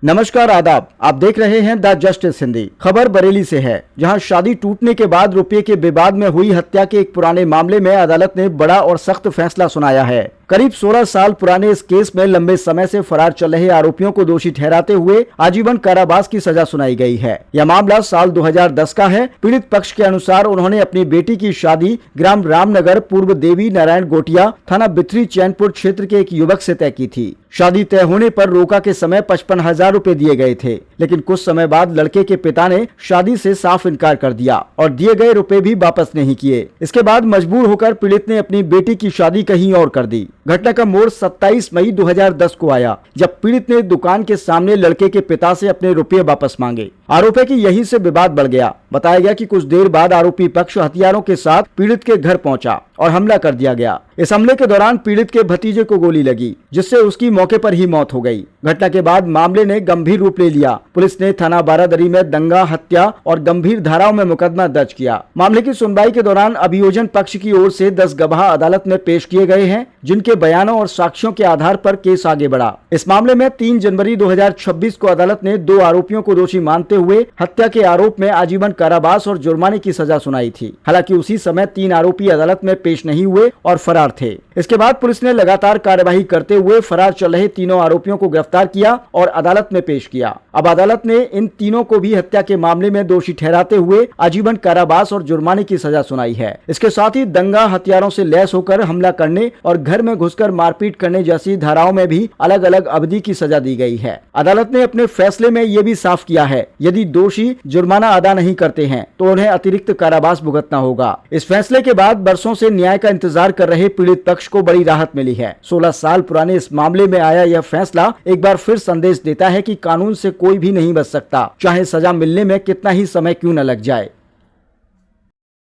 नमस्कार, आदाब। आप देख रहे हैं द जस्टिस हिंदी। खबर बरेली से है, जहां शादी टूटने के बाद रुपये के विवाद में हुई हत्या के एक पुराने मामले में अदालत ने बड़ा और सख्त फैसला सुनाया है। करीब 16 साल पुराने इस केस में लंबे समय से फरार चल रहे आरोपियों को दोषी ठहराते हुए आजीवन कारावास की सजा सुनाई गई है। यह मामला साल 2010 का है। पीड़ित पक्ष के अनुसार उन्होंने अपनी बेटी की शादी ग्राम रामनगर पूर्व देवी नारायण गोटिया थाना बिथरी चैनपुर क्षेत्र के एक युवक से तय की थी। शादी तय होने पर रोका के समय 55,000 रुपए दिए गए थे, लेकिन कुछ समय बाद लड़के के पिता ने शादी से साफ इनकार कर दिया और दिए गए रुपए भी वापस नहीं किए। इसके बाद मजबूर होकर पीड़ित ने अपनी बेटी की शादी कहीं और कर दी। घटना का मोड़ 27 मई 2010 को आया, जब पीड़ित ने दुकान के सामने लड़के के पिता से अपने रुपए वापस मांगे। आरोप है कि यहीं से विवाद बढ़ गया। बताया गया कि कुछ देर बाद आरोपी पक्ष हथियारों के साथ पीड़ित के घर पहुंचा और हमला कर दिया गया। इस हमले के दौरान पीड़ित के भतीजे को गोली लगी, जिससे उसकी मौके पर ही मौत हो गई। घटना के बाद मामले ने गंभीर रूप ले लिया। पुलिस ने थाना बारादरी में दंगा, हत्या और गंभीर धाराओं में मुकदमा दर्ज किया। मामले की सुनवाई के दौरान अभियोजन पक्ष की ओर से 10 गवाह अदालत में पेश किए गए हैं, जिनके बयानों और साक्ष्यों के आधार पर केस आगे बढ़ा। इस मामले में 3 जनवरी 2026 को अदालत ने 2 आरोपियों को दोषी मानते हुए हत्या के आरोप में आजीवन कारावास और जुर्माने की सजा सुनाई थी। हालांकि उसी समय 3 आरोपी अदालत में पेश नहीं हुए और फरार थे। इसके बाद पुलिस ने लगातार कार्यवाही करते हुए फरार चल रहे तीनों आरोपियों को गिरफ्तार किया और अदालत में पेश किया। अब अदालत ने इन तीनों को भी हत्या के मामले में दोषी ठहराते हुए आजीवन कारावास और जुर्माने की सजा सुनाई है। इसके साथ ही दंगा, हथियारों से लैस होकर हमला करने और घर में घुसकर मारपीट करने जैसी धाराओं में भी अलग अलग अवधि की सजा दी गई है। अदालत ने अपने फैसले में ये भी साफ किया है, यदि दोषी जुर्माना अदा नहीं करते हैं तो उन्हें अतिरिक्त कारावास भुगतना होगा। इस फैसले के बाद बरसों से न्याय का इंतजार कर रहे पीड़ित पक्ष को बड़ी राहत मिली है। 16 साल पुराने इस मामले में आया यह फैसला एक बार फिर संदेश देता है कि कानून से कोई भी नहीं बच सकता, चाहे सजा मिलने में कितना ही समय क्यों न लग जाए।